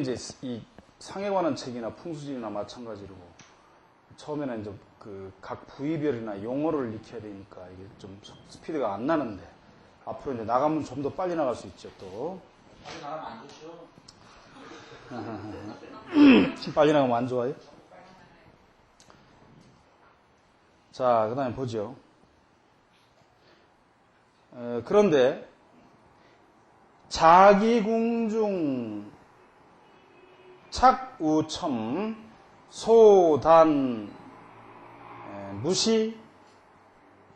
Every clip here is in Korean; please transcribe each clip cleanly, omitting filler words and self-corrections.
이제 이 상에 관한 책이나 풍수지리나 마찬가지로 처음에는 이제 그 각 부위별이나 용어를 익혀야 되니까 이게 좀 스피드가 안 나는데 앞으로 이제 나가면 좀 더 빨리 나갈 수 있죠, 또. 빨리 나가면 안 좋죠. 빨리 나가면 안 좋아요? 자, 그 다음에 보죠. 그런데 자기궁중 착우첨 소단 무시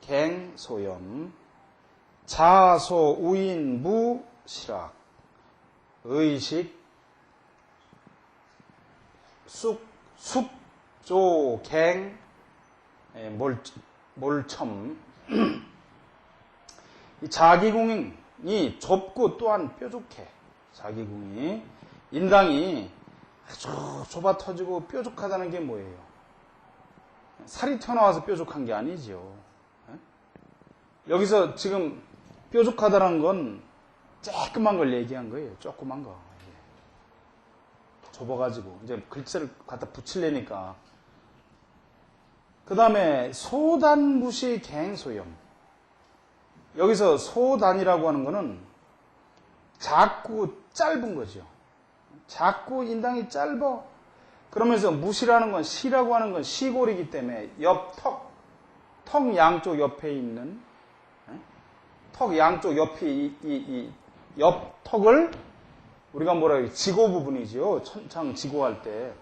갱소염 자소우인 무실학 의식 숙조갱 몰첨 이 자기궁이 좁고 또한 뾰족해. 자기궁이 인당이 아주 좁아 터지고 뾰족하다는 게 뭐예요? 살이 튀어나와서 뾰족한 게 아니죠. 여기서 지금 뾰족하다는 건 조그만 걸 얘기한 거예요. 조그만 거. 좁아가지고 이제 글자를 갖다 붙이려니까. 그 다음에 소단무시 갱소염. 여기서 소단이라고 하는 거는 작고 짧은 거죠. 작고 인당이 짧아. 그러면서 무시라는 건 시라고 하는 건 시골이기 때문에 턱 양쪽 옆에 있는 턱 양쪽 옆에 이 옆 턱을 우리가 뭐라 그래 지고 부분이죠. 천창 지고할 때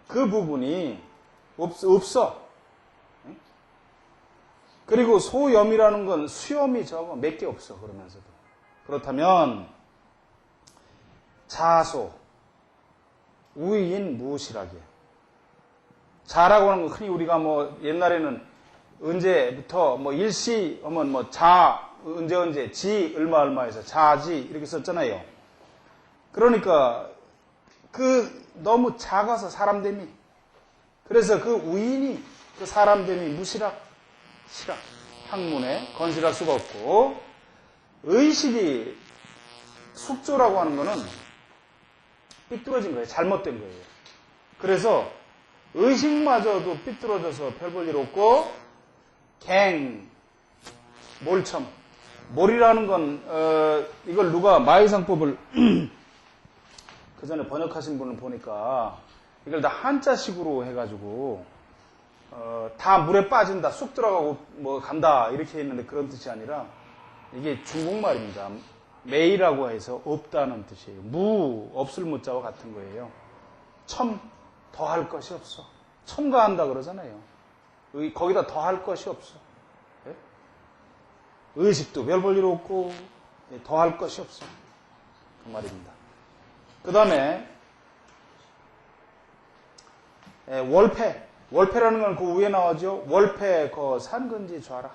그 부분이 없어. 그리고 소염이라는 건 수염이 적어 몇 개 없어. 그러면서도 그렇다면 자소 우인 무실하게 자라고 하는 건 흔히 우리가 뭐 옛날에는 언제부터 뭐 일시 하면 뭐 자 언제 지 얼마에서 자지 이렇게 썼잖아요. 그러니까 그 너무 작아서 사람됨이 그래서 그 우인이 그 사람됨이 무실학 실학 학문에 건실할 수가 없고 의식이 숙조라고 하는 거는 삐뚤어진 거예요. 잘못된 거예요. 그래서 의식마저도 삐뚤어져서 별 볼 일 없고 몰첨 몰이라는 건 이걸 누가 마의상법을 그 전에 번역하신 분을 보니까 이걸 다 한자식으로 해가지고 다 물에 빠진다, 쑥 들어가고 뭐 간다 이렇게 했는데 그런 뜻이 아니라 이게 중국말입니다. 매이라고 해서 없다는 뜻이에요. 없을 무자와 같은 거예요. 더할 것이 없어. 첨가한다 그러잖아요. 거기다 더할 것이 없어. 네? 의식도 별 볼 일 없고 더할 것이 없어. 그 말입니다. 그 다음에 월패라는 건 그 위에 나오죠. 월패 그 산근지 좌라.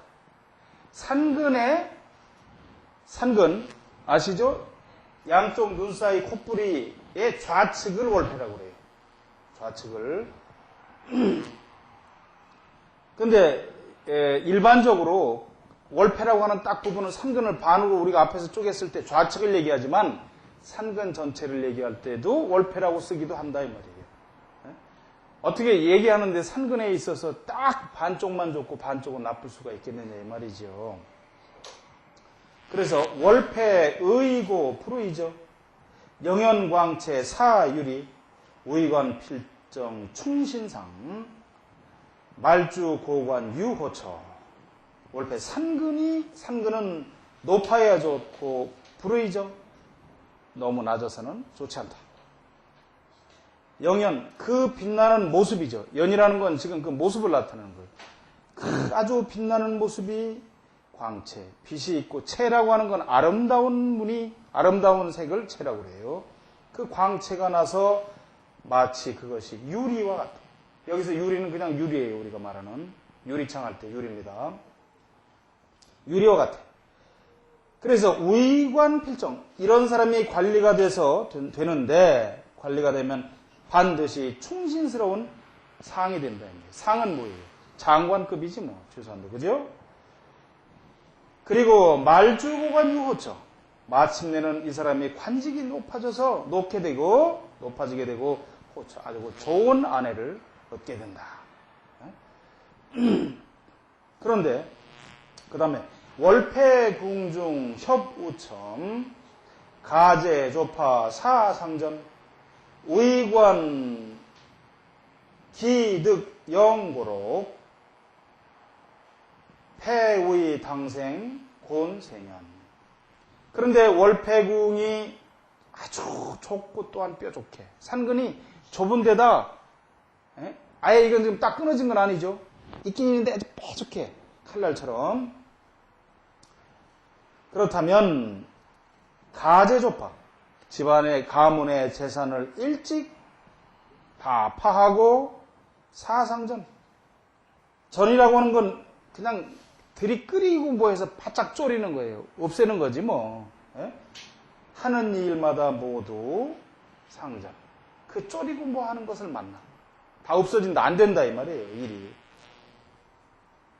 산근 아시죠? 양쪽 눈 사이 콧부리의 좌측을 월패라고 그래요. 좌측을. 근데 일반적으로 월패라고 하는 딱 부분은 산근을 반으로 우리가 앞에서 쪼갰을 때 좌측을 얘기하지만 산근 전체를 얘기할 때도 월패라고 쓰기도 한다 이 말이에요. 어떻게 얘기하는데 산근에 있어서 딱 반쪽만 좋고 반쪽은 나쁠 수가 있겠느냐 이 말이죠. 그래서 월패 의고 프로이죠. 영연광채 사유리 우의관 필정 충신상 말주 고관 유호처 월패 산근은 높아야 좋고 불의죠. 너무 낮아서는 좋지 않다. 영연 그 빛나는 모습이죠. 연이라는 건 지금 그 모습을 나타내는 거예요. 그 아주 빛나는 모습이 광채, 빛이 있고 채라고 하는 건 아름다운 색을 채라고 그래요. 그 광채가 나서 마치 그것이 유리와 같다. 여기서 유리는 그냥 유리예요. 우리가 말하는 유리창 할 때 유리입니다. 유리와 같아. 그래서 우의관 필정 이런 사람이 관리가 돼서 되는데 관리가 되면 반드시 충신스러운 상이 된다. 상은 뭐예요? 장관급이지 뭐 최소한도 그죠? 그리고 말주고관 유호처 마침내는 이 사람이 관직이 높아지게 되고 아주 좋은 아내를 얻게 된다. 그런데 그 다음에 월패궁중 협우첨 가제 조파 사상전 의관 기득 영고록 패의 당생 곤세년. 그런데 월패궁이 아주 좁고 또한 뾰족해. 산근이 좁은 데다 아예 이건 지금 딱 끊어진 건 아니죠. 있긴 있는데 아주 뾰족해. 칼날처럼. 그렇다면 가제조파 집안의 가문의 재산을 일찍 다 파하고 사상전. 전이라고 하는 건 그냥 들이끓이고 뭐해서 바짝 졸이는 거예요. 없애는 거지 뭐. 하는 일마다 모두 상전. 그 졸이고 뭐 하는 것을 만나. 다 없어진다. 안 된다 이 말이에요. 일이.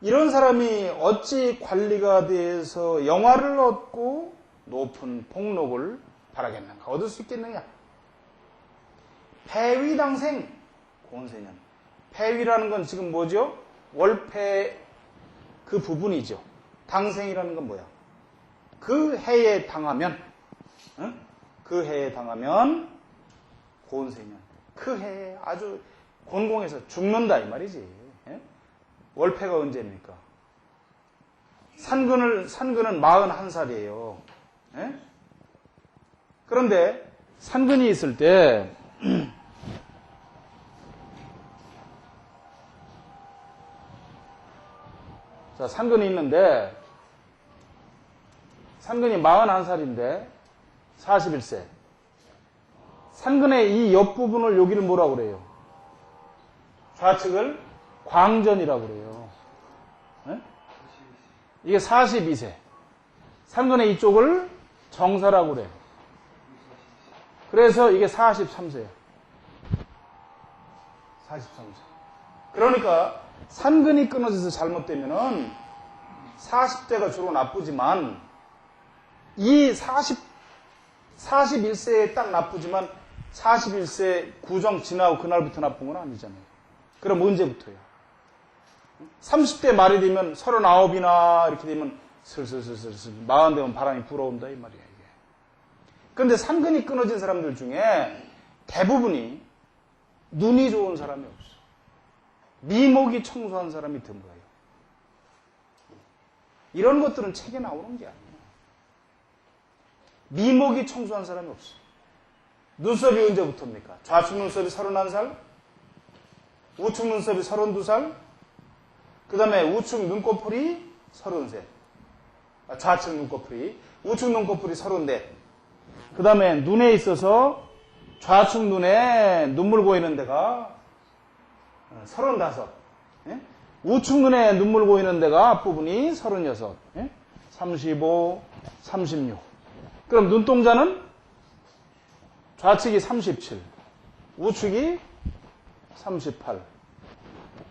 이런 사람이 어찌 관리가 돼서 영화를 얻고 높은 복록을 바라겠는가. 얻을 수 있겠느냐. 패위당생 곤세년. 패위라는 건 지금 뭐죠? 월패 그 부분이죠. 당생이라는 건 뭐야? 그 해에 당하면 곤세년. 그 해에 아주 곤공해서 죽는다 이 말이지. 월패가 언제입니까? 산근은 41살이에요. 그런데 산근이 있을 때 자, 산근이 있는데 산근이 41살인데 41세. 산근의 이 옆부분을 여기를 뭐라고 그래요? 좌측을 광전이라고 그래요. 이게 42세. 산근의 이쪽을 정사라고 그래요. 그래서 이게 43세예요. 43세. 그러니까 산근이 끊어져서 잘못되면은 40대가 주로 나쁘지만 이 41세에 딱 나쁘지만 41세 구정 지나고 그날부터 나쁜 건 아니잖아요. 그럼 언제부터요? 30대 말이 되면 39이나 이렇게 되면 슬슬슬슬 40 되면 바람이 불어온다 이 말이야 이게. 그런데 산근이 끊어진 사람들 중에 대부분이 눈이 좋은 사람이 없어. 미목이 청소한 사람이 드물어요. 이런 것들은 책에 나오는 게 아니에요. 미목이 청소한 사람이 없어. 눈썹이 언제부터입니까? 좌측 눈썹이 31살, 우측 눈썹이 32살, 그 다음에 우측 눈꺼풀이 33. 좌측 눈꺼풀이. 우측 눈꺼풀이 34. 그 다음에 눈에 있어서 좌측 눈에 눈물 고이는 데가 35. 우측 눈에 눈물 고이는 데가 앞부분이 36. 35, 36. 그럼 눈동자는 좌측이 37. 우측이 38.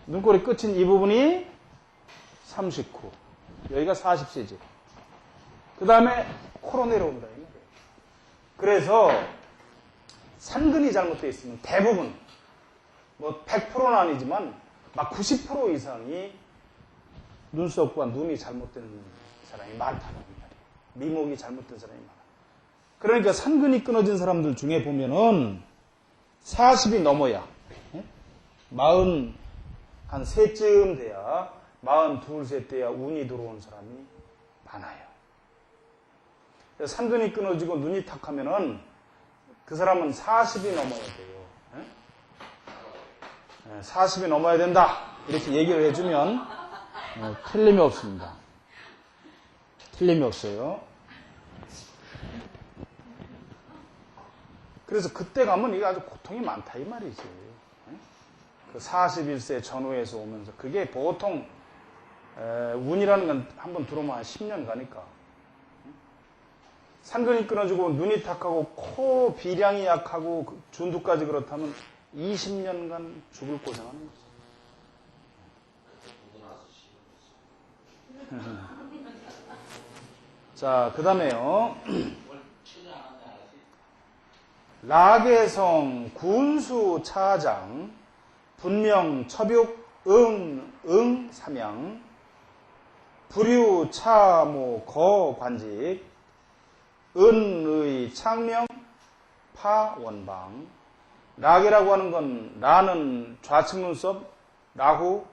눈꼬리 끝인 이 부분이 39. 여기가 40세지. 그 다음에 코로 내려온다. 그래서 산근이 잘못되어 있으면 대부분, 뭐 100%는 아니지만 막 90% 이상이 눈썹과 눈이 잘못된 사람이 많다는 말이에요. 미목이 잘못된 사람이 많아. 그러니까 산근이 끊어진 사람들 중에 보면은 40이 넘어야 43쯤 돼야 42세 때야 운이 들어온 사람이 많아요. 산근이 끊어지고 눈이 탁하면은 그 사람은 40이 넘어야 돼요. 40이 넘어야 된다. 이렇게 얘기를 해주면 틀림이 없습니다. 틀림이 없어요. 그래서 그때 가면 이게 아주 고통이 많다 이 말이지. 그 41세 전후에서 오면서 그게 보통 운이라는 건 한번 들어오면 한 10년 가니까. 산근이 끊어지고 눈이 탁하고 코 비량이 약하고 준두까지 그렇다면 20년간 죽을 고생하는 거죠. 자, 그 다음에요. 라계성 군수 차장 분명 첩육 삼양 불유 차모 거관직 은의 창명 파원방. 라계라고 하는 건 라는 좌측 눈썹 라후,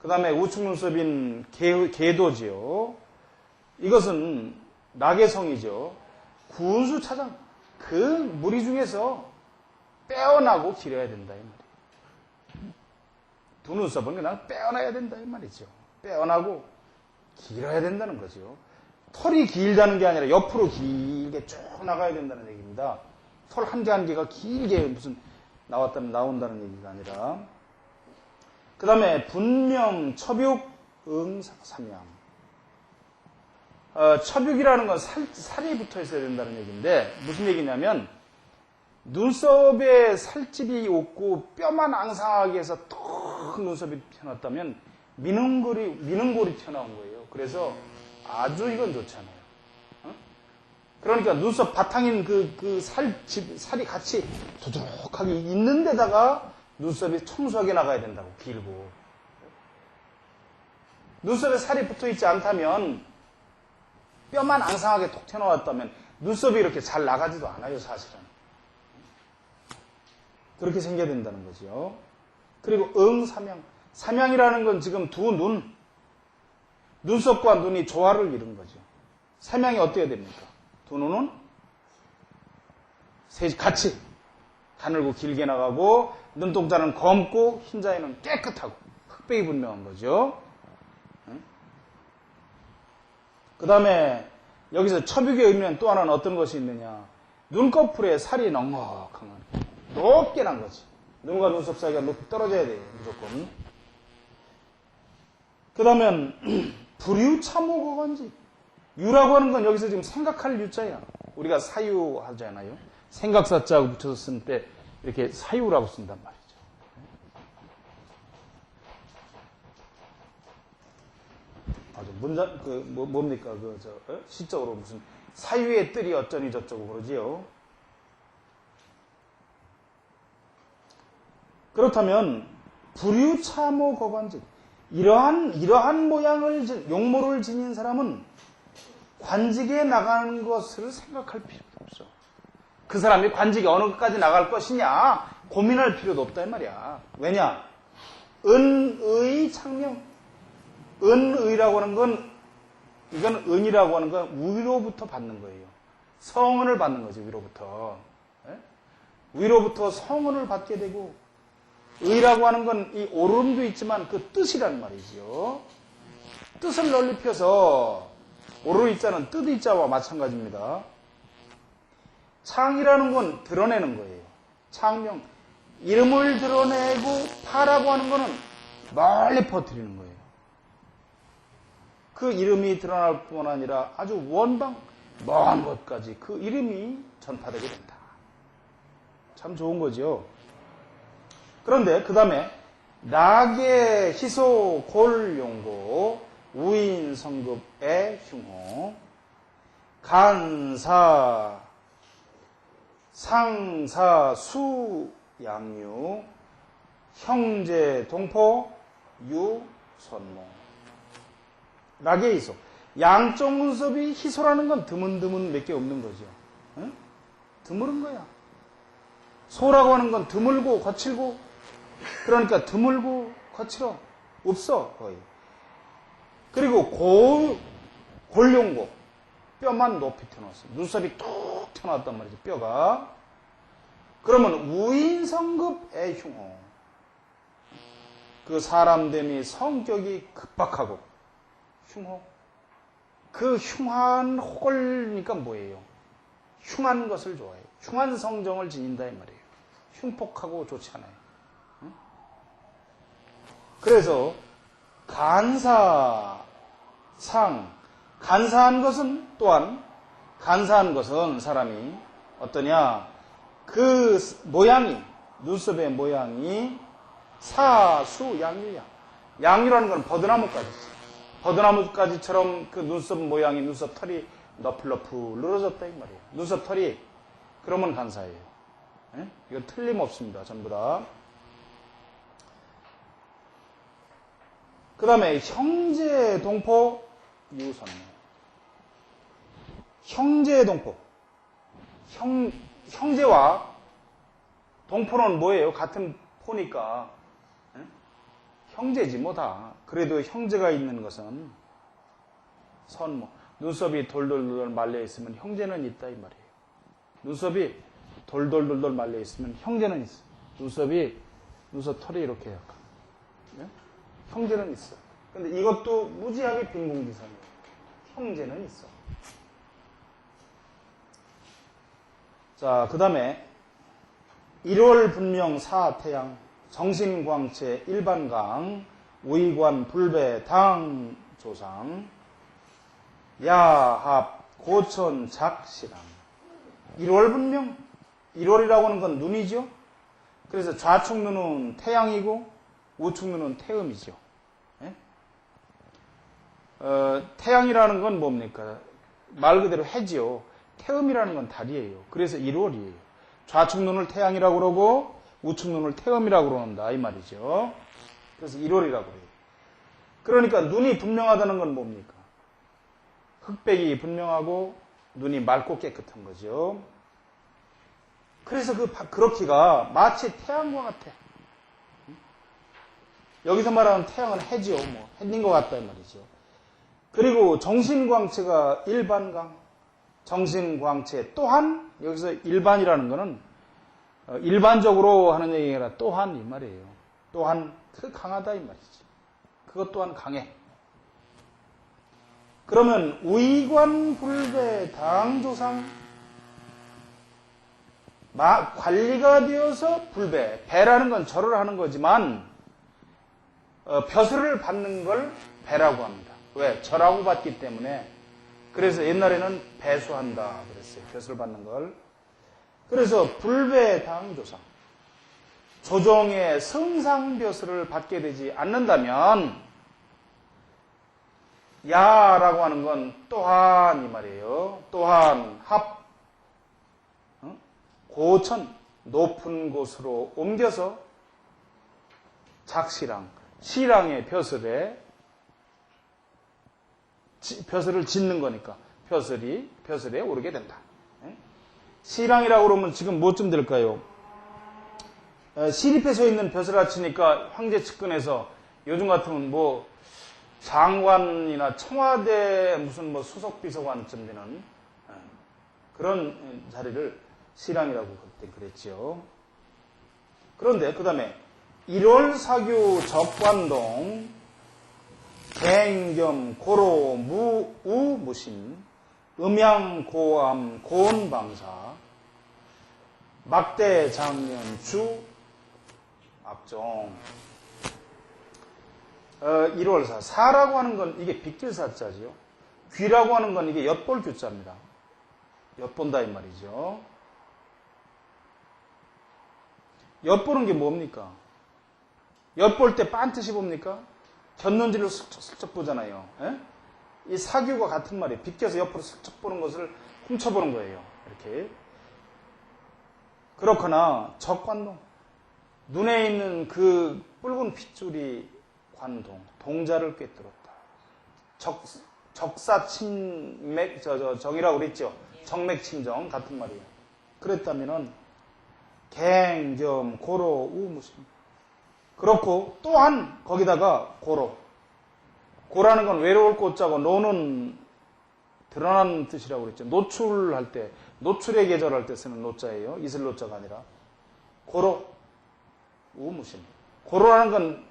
그 다음에 우측 눈썹인 계도지요. 이것은 라계성이죠. 군수 차장, 그 무리 중에서 빼어나고 길어야 된다 이 말이에요. 두 눈썹은 그냥 빼어나야 된다 이 말이죠. 빼어나고 길어야 된다는 거죠. 털이 길다는 게 아니라 옆으로 길게 쭉 나가야 된다는 얘기입니다. 털 한 개 한 개가 길게 무슨 나온다는 얘기가 아니라. 그 다음에 분명 첩육 삼양. 첩육이라는 건 살이 붙어 있어야 된다는 얘기인데 무슨 얘기냐면 눈썹에 살집이 없고 뼈만 앙상하게 해서 턱 눈썹이 튀어나왔다면 미능골이 튀어나온 거예요. 그래서 아주 이건 좋잖아요. 그러니까 눈썹 바탕인 그 살이 같이 도둑하게 있는 데다가 눈썹이 청소하게 나가야 된다고, 길고. 눈썹에 살이 붙어 있지 않다면 뼈만 앙상하게 톡 튀어나왔다면 눈썹이 이렇게 잘 나가지도 않아요, 사실은. 그렇게 생겨야 된다는 거죠. 그리고 삼양. 삼양이라는 건 지금 두 눈썹과 눈이 조화를 이룬 거죠. 삼양이 어때야 됩니까? 두 눈은 같이 가늘고 길게 나가고 눈동자는 검고 흰자에는 깨끗하고 흑백이 분명한 거죠. 그 다음에 여기서 첩육의 의미는 또 하나는 어떤 것이 있느냐. 눈꺼풀에 살이 넉넉한 높게 난 거지. 눈과 눈썹 사이가 높이 떨어져야 돼요, 무조건. 그 다음에 불유참호거관지. 유라고 하는 건 여기서 지금 생각할 유자야. 우리가 사유 하잖아요. 생각사자하고 붙여서 쓸 때 이렇게 사유라고 쓴단 말이죠. 아주 문장 뭡니까 시적으로 무슨 사유의 뜰이 어쩌니 저쩌고 그러지요. 그렇다면 불유참호거관지. 이러한 모양을 용모를 지닌 사람은 관직에 나가는 것을 생각할 필요도 없어. 그 사람이 관직에 어느 것까지 나갈 것이냐 고민할 필요도 없다 이 말이야. 왜냐? 은의 창명. 은의라고 하는 건, 이건 은이라고 하는 건 위로부터 받는 거예요. 성은을 받는 거지, 위로부터. 위로부터 성은을 받게 되고, 의라고 하는 건 이 오름도 있지만 그 뜻이란 말이죠. 뜻을 널리 펴서 오르 있자는 뜻 있자와 마찬가지입니다. 창이라는 건 드러내는 거예요. 창명. 이름을 드러내고 파라고 하는 거는 멀리 퍼뜨리는 거예요. 그 이름이 드러날 뿐 아니라 아주 원방 먼 곳까지 그 이름이 전파되게 된다. 참 좋은 거죠. 그런데 그 다음에 낙의 희소 골용고 우인 성급의 흉호 간사 상사 수양유 형제 동포 유선모. 낙의 희소. 양쪽 눈썹이 희소라는 건 드문드문 몇 개 없는 거죠. 응? 드물은 거야. 소라고 하는 건 드물고 거칠고, 그러니까 드물고 거칠어. 없어, 거의. 그리고 골룡고. 뼈만 높이 튀어나왔어. 눈썹이 툭 튀어나왔단 말이죠, 뼈가. 그러면 우인성급의 흉호. 그 사람됨이 성격이 급박하고, 흉호. 그 흉한 호걸니까 뭐예요? 흉한 것을 좋아해요. 흉한 성정을 지닌다 이 말이에요. 흉폭하고 좋지 않아요. 응? 그래서 간사상, 간사한 것은 또한, 간사한 것은 사람이 어떠냐? 그 모양이, 눈썹의 모양이 사수 양유야. 양유라는 건 버드나무까지지. 버드나무까지처럼 그 눈썹 모양이, 눈썹 털이 너플너플 늘어졌다 이 말이에요. 눈썹 털이. 그러면 간사해요. 예? 이거 틀림없습니다. 전부 다. 그 다음에 형제 동포 유선. 형제 동포. 형제와 동포는 뭐예요? 같은 포니까. 예? 형제지 뭐 다. 그래도 형제가 있는 것은 선모. 눈썹이 돌돌돌 말려 있으면 형제는 있다 이 말이에요. 눈썹이 돌돌돌돌 말려 있으면 형제는 있어. 눈썹 털이 이렇게 약간. 예? 형제는 있어. 근데 이것도 무지하게 빈궁지상이에요. 형제는 있어. 자, 그 다음에 1월 분명 사태양 정신광채 일반강 우이관 불배 당 조상 야합 고천 작시랑 1월 분명 1월이라고 하는 건 눈이죠. 그래서 좌측 눈은 태양이고 우측 눈은 태음이죠. 예? 태양이라는 건 뭡니까? 말 그대로 해지요. 태음이라는 건 달이에요. 그래서 1월이에요. 좌측 눈을 태양이라고 그러고 우측 눈을 태음이라고 그런다 이 말이죠. 그래서 1월이라고 그래요. 그러니까 눈이 분명하다는 건 뭡니까? 흑백이 분명하고 눈이 맑고 깨끗한 거죠. 그래서 그렇기가 마치 태양과 같아. 여기서 말하는 태양은 해지요. 뭐 해인 것 같다 이 말이죠. 그리고 정신광채가 일반강. 정신광채 또한 여기서 일반이라는 거는 일반적으로 하는 얘기가 아니라 또한 이 말이에요. 또한 그 강하다 이 말이지. 그것 또한 강해. 그러면 우이관 불배 당조상 관리가 되어서 불배. 배라는 건 절을 하는 거지만 벼슬을 받는 걸 배라고 합니다. 왜? 절하고 받기 때문에. 그래서 옛날에는 배수한다 그랬어요. 벼슬을 받는 걸. 그래서 불배 당조상. 조정의 성상벼슬을 받게 되지 않는다면 야라고 하는 건 또한 이 말이에요. 또한 합 고천 높은 곳으로 옮겨서 작시랑 시랑의 벼슬을 짓는 거니까 벼슬에 오르게 된다. 시랑이라고 그러면 지금 뭐쯤 될까요? 시립에 서 있는 벼슬아 치니까 황제 측근에서 요즘 같으면 뭐 장관이나 청와대 무슨 뭐 수석비서관쯤 되는 그런 자리를 시랑이라고 그때 그랬죠. 그런데 그 다음에 1월 사교 적관동 갱겸 고로 무신 음양 고암 고온방사 막대 장년 주 압종 1월사 사라고 하는 건 이게 빗길사자죠. 귀라고 하는 건 이게 엿볼 규자입니다. 엿본다 이 말이죠. 엿보는 게 뭡니까? 엿볼 때 빤뜻이 뭡니까? 곁눈질로 슬쩍슬쩍 보잖아요. 에? 이 사규가 같은 말이에요. 비껴서 옆으로 슬쩍 보는 것을 훔쳐보는 거예요. 이렇게. 그렇거나 적관동. 눈에 있는 그 붉은 핏줄이 관동. 동자를 꿰뚫었다. 적사침맥, 정이라고 그랬죠. 정맥침정 같은 말이에요. 그랬다면은 갱겸 고로 우무심. 그렇고 또한 거기다가 고로. 고라는 건 외로울 꽃자고 노는 드러나는 뜻이라고 그랬죠. 노출할 때, 노출의 계절할 때 쓰는 노자예요. 이슬 노자가 아니라. 고로 우무심. 고로라는 건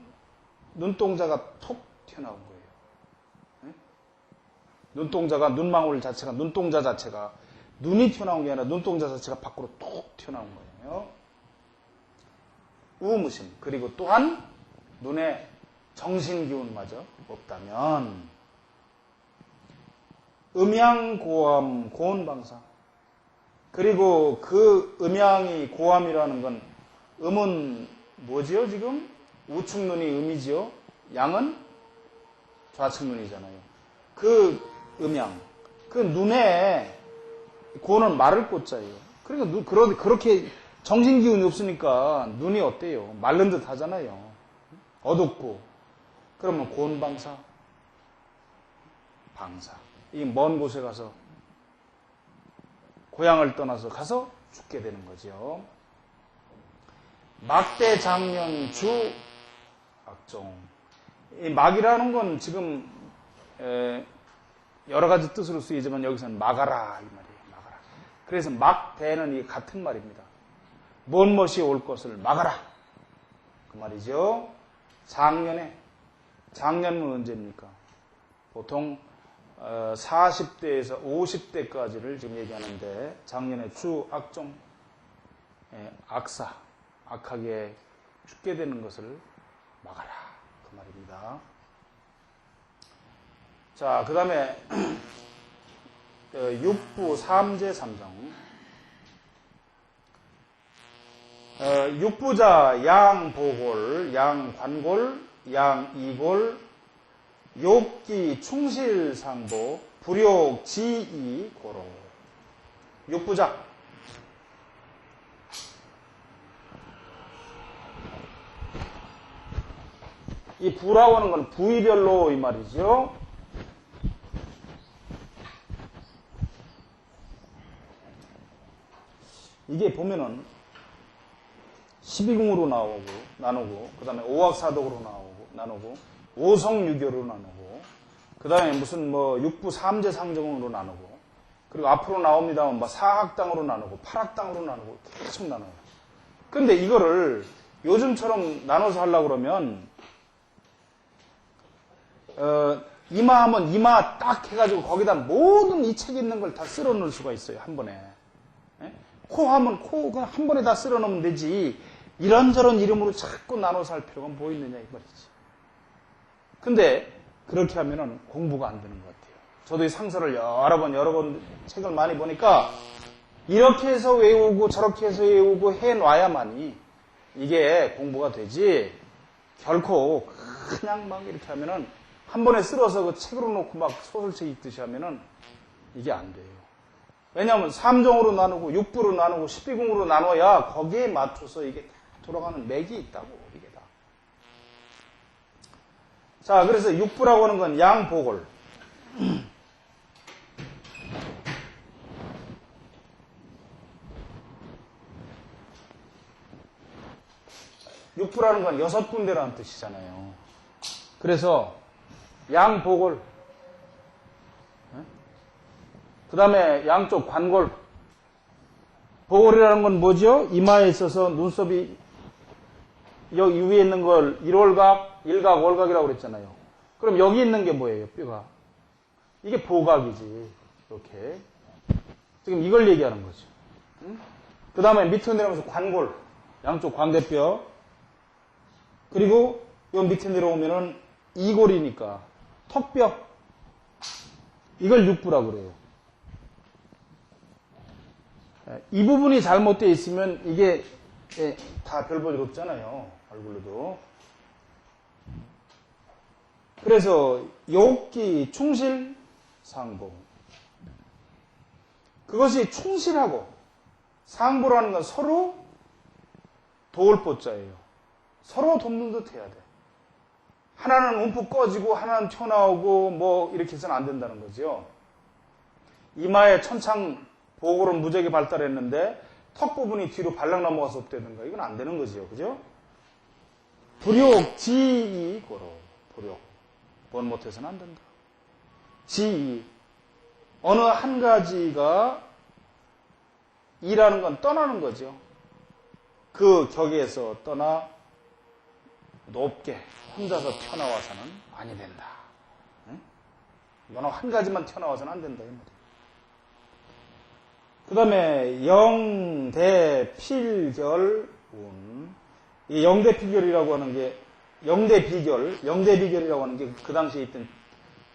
눈동자가 톡 튀어나온 거예요. 네? 눈동자가 눈망울 자체가 눈동자 자체가 눈이 튀어나온 게 아니라 눈동자 자체가 밖으로 톡 튀어나온 거예요. 우무심. 그리고 또한 눈에 정신기운마저 없다면 음양고암 고온방사. 그리고 그 음양이 고암이라는 건 음은 뭐지요 지금? 우측 눈이 음이지요. 양은 좌측 눈이잖아요. 그 음양. 그 눈에 고는 마를 꽃자예요. 그러니까 그렇게 정신기운이 없으니까 눈이 어때요? 마른 듯 하잖아요. 어둡고. 그러면 곤방사, 방사. 이 먼 곳에 가서, 고향을 떠나서 가서 죽게 되는 거죠. 막대장년주 악종. 이 막이라는 건 지금 여러 가지 뜻으로 쓰이지만 여기서는 막아라 이 말이에요. 막아라. 그래서 막대는 이 같은 말입니다. 먼 멋이 올 것을 막아라 그 말이죠. 작년은 언제입니까? 보통 40대에서 50대까지를 지금 얘기하는데 작년에 주 악종, 악사, 악하게 죽게 되는 것을 막아라 그 말입니다. 자, 그 다음에 육부 삼재 삼정. 육부자 양보골, 양관골, 양이골, 욕기 충실상보, 불욕지이 고로. 육부자. 이 부라고 하는 건 부위별로 이 말이죠. 이게 보면은 12궁으로 나누고, 그 다음에 오학사독으로 나누고, 오성유교로 나누고, 그 다음에 무슨 육부 삼재상정으로 나누고, 그리고 앞으로 나옵니다만 사학당으로 나누고, 팔학당으로 나누고, 계속 나눠요. 근데 이거를 요즘처럼 나눠서 하려고 그러면, 이마 하면 이마 딱 해가지고 거기다 모든 이 책에 있는 걸 다 쓸어 넣을 수가 있어요, 한 번에. 코 하면 코 그냥 한 번에 다 쓸어 넣으면 되지. 이런저런 이름으로 자꾸 나눠서 할 필요가 뭐 있느냐 이 말이지. 근데 그렇게 하면은 공부가 안 되는 것 같아요. 저도 이 상서를 여러 번 책을 많이 보니까 이렇게 해서 외우고 저렇게 해서 외우고 해놔야만이 이게 공부가 되지. 결코 그냥 막 이렇게 하면은 한 번에 쓸어서 그 책으로 놓고 막 소설책 읽듯이 하면은 이게 안 돼요. 왜냐하면 3종으로 나누고 6부로 나누고 12궁으로 나눠야 거기에 맞춰서 이게 돌아가는 맥이 있다고 이게 다. 자, 그래서 6부라고 하는 건 양복을 육부라는 건 6군데라는 뜻이잖아요. 그래서 양복을 그 다음에 양쪽 관골. 보골이라는 건 뭐죠? 이마에 있어서 눈썹이 여기 위에 있는 걸 일월각, 일각, 월각이라고 그랬잖아요. 그럼 여기 있는 게 뭐예요? 뼈가. 이게 보각이지. 이렇게. 지금 이걸 얘기하는 거죠. 그 다음에 밑으로 내려오면서 관골. 양쪽 광대뼈. 그리고 요 밑에 내려오면은 이골이니까 턱뼈. 이걸 육부라고 그래요. 이 부분이 잘못되어 있으면 이게 다 별 볼 일 없잖아요. 얼굴로도. 그래서 욕기 충실 상보. 그것이 충실하고 상보라는 건 서로 도울 보자예요. 서로 돕는 듯 해야 돼. 하나는 움푹 꺼지고 하나는 튀어나오고 뭐 이렇게 해서는 안 된다는 거죠. 이마에 천창 보골은 무지하게 발달했는데 턱 부분이 뒤로 발락 넘어가서 없다든가 이건 안 되는 거지요. 그죠? 불욕, 지이, 고로. 불욕. 번 못해서는 안 된다. 지이. 어느 한 가지가 이라는 건 떠나는 거죠. 그 격에서 떠나 높게 혼자서 튀어나와서는 아니 된다. 응? 어느 한 가지만 튀어나와서는 안 된다. 이 말이에요. 그 다음에 영대필결운. 이 영대필결이라고 하는 게 영대비결이라고 하는 게 그 당시에 있던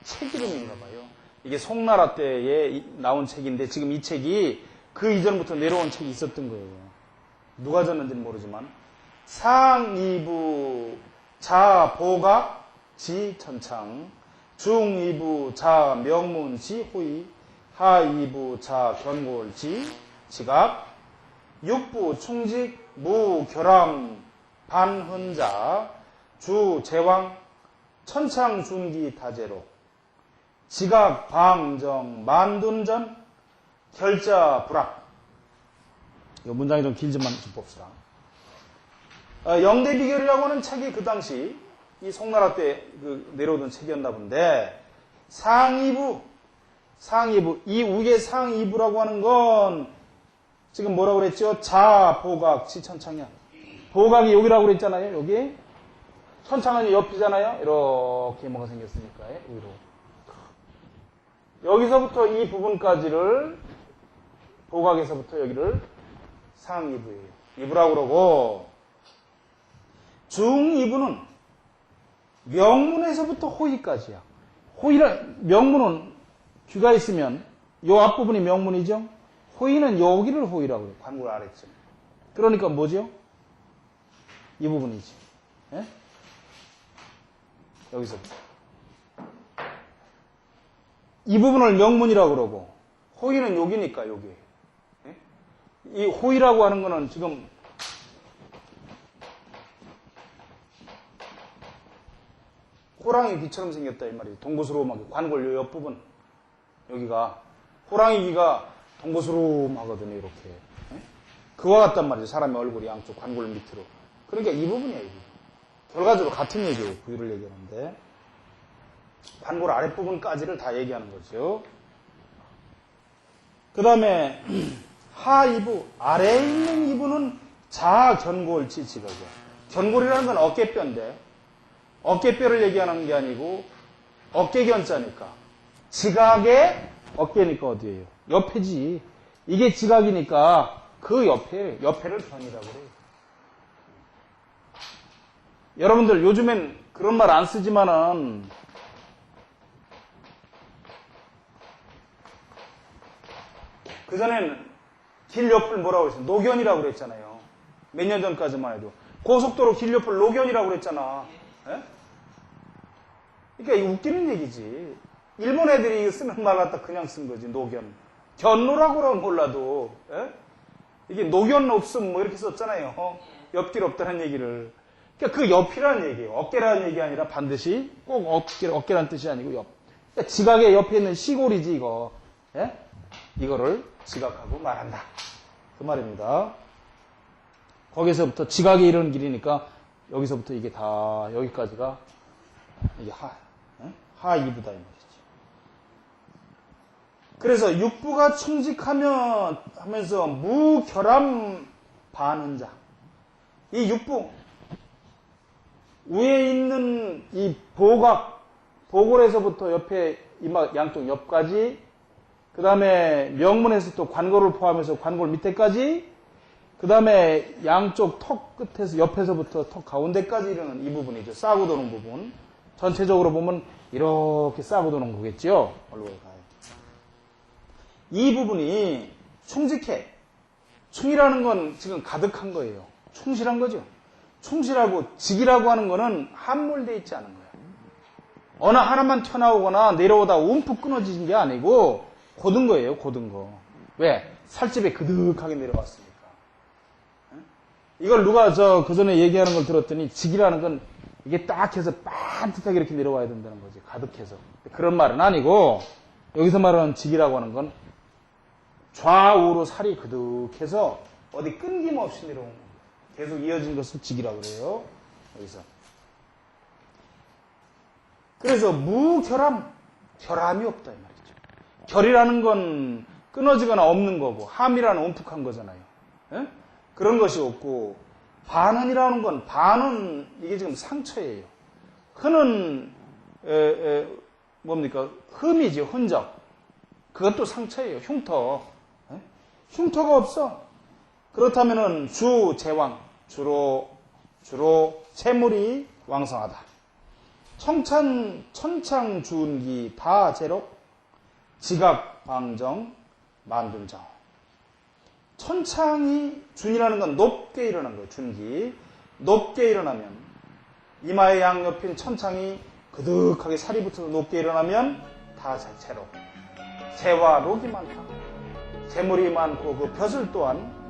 책 이름인가 봐요. 이게 송나라 때에 나온 책인데 지금 이 책이 그 이전부터 내려온 책이 있었던 거예요. 누가 졌는지는 모르지만 상이부 자보각 지천창, 중이부 자명문지 호의, 하이부 자견골지 지각, 육부, 충직, 무, 결함, 반흔자, 주, 제왕, 천창, 준기, 다제로, 지각, 방정, 만둔전, 결자, 불악. 이 문장이 좀 길지만 좀 봅시다. 영대비결이라고 하는 책이 그 당시 이 송나라 때 내려오던 책이었나 본데, 상이부, 이 위의 상이부라고 하는 건 지금 뭐라고 그랬죠? 자, 보각, 지천창이야. 보각이 여기라고 그랬잖아요. 여기. 천창은 옆이잖아요. 이렇게 뭐가 생겼으니까 위로. 여기서부터 이 부분까지를 보각에서부터 여기를 상이부예요. 이부라고 그러고, 중이부는 명문에서부터 호의까지야. 명문은 귀가 있으면 요 앞부분이 명문이죠. 호의는 여기를 호의라고 해요. 관골 아래쯤. 그러니까 뭐죠? 이 부분이지. 예? 여기서부터. 이 부분을 명문이라고 그러고, 호의는 여기니까 여기. 예? 이 호의라고 하는 거는 지금 호랑이 귀처럼 생겼다 이 말이에요. 동고스름하게 관골 요 옆부분 여기가 호랑이 귀가 동고스름하거든요. 이렇게 그와 같단 말이죠. 사람의 얼굴이 양쪽 관골 밑으로. 그러니까 이 부분이에요. 이 부분. 결과적으로 같은 얘기예요. 부위를 얘기하는데 관골 아랫부분까지를 다 얘기하는 거죠. 그 다음에 하이부 아래에 있는 이부는 자견골치 지각이야. 견골이라는 건 어깨뼈인데 어깨뼈를 얘기하는 게 아니고 어깨견자니까 지각의 어깨니까 어디예요? 옆에지. 이게 지각이니까 그 옆에를 견이라고 그래요. 여러분들 요즘엔 그런 말 안 쓰지만은 그전에는 길 옆을 뭐라고 그랬어요? 노견이라고 그랬잖아요. 몇 년 전까지만 해도 고속도로 길 옆을 노견이라고 그랬잖아. 예? 그러니까 이거 웃기는 얘기지. 일본 애들이 이거 쓰는 말 갖다 그냥 쓴 거지. 노견. 견노라고는 몰라도 예? 이게 노견 없음 뭐 이렇게 썼잖아요. 옆길 없다는 얘기를. 그러니까 그 옆이라는 얘기예요. 어깨라는 얘기 아니라 반드시 꼭 어깨라는 뜻이 아니고 옆. 그러니까 지각의 옆에 있는 시골이지 이거. 예? 이거를 지각하고 말한다. 그 말입니다. 거기서부터 지각이 이런 길이니까 여기서부터 이게 다 여기까지가 이게 하이부다 이 말이죠. 그래서 육부가 충직하면서 무결함 반흔자. 이 육부 위에 있는 이 보각 보골에서부터 옆에 이마 양쪽 옆까지 그 다음에 명문에서 또 관골을 포함해서 관골 밑에까지 그 다음에 양쪽 턱 끝에서 옆에서부터 턱 가운데까지 이르는 이 부분이죠. 싸고 도는 부분. 전체적으로 보면 이렇게 싸고 도는 거겠죠. 얼굴 가요. 이 부분이 충직해. 충이라는 건 지금 가득한 거예요. 충실한 거죠. 충실하고 직이라고 하는 거는 함몰되어 있지 않은 거예요. 어느 하나만 튀어나오거나 내려오다 움푹 끊어지는 게 아니고 고든 거예요. 고든 거. 왜? 살집에 그득하게 내려왔으니까. 이걸 누가 그 전에 얘기하는 걸 들었더니 직이라는 건 이게 딱 해서 반듯하게 이렇게 내려와야 된다는 거지. 가득해서. 그런 말은 아니고 여기서 말하는 직이라고 하는 건 좌우로 살이 그득해서 어디 끊김없이 내려오는 거예요. 계속 이어진 것을 직이라고 그래요. 여기서. 그래서 무결함, 결함이 없다 이 말이죠. 결이라는 건 끊어지거나 없는 거고 함이라는 움푹한 거잖아요. 예? 그런 것이 없고 반흔이라는 건 반은 이게 지금 상처예요. 흔은 뭡니까? 흠이죠. 흔적. 그것도 상처예요. 흉터. 예? 흉터가 없어. 그렇다면은 주 제왕 주로 채물이 왕성하다. 천창 준기 다 제록 지각 방정 만둔정. 천창이 준이라는 건 높게 일어난 거예요. 준기 높게 일어나면 이마의 양옆인 천창이 그득하게 살이 붙어서 높게 일어나면 다 제록. 재와 록이 많다. 재물이 많고 그 벼슬 또한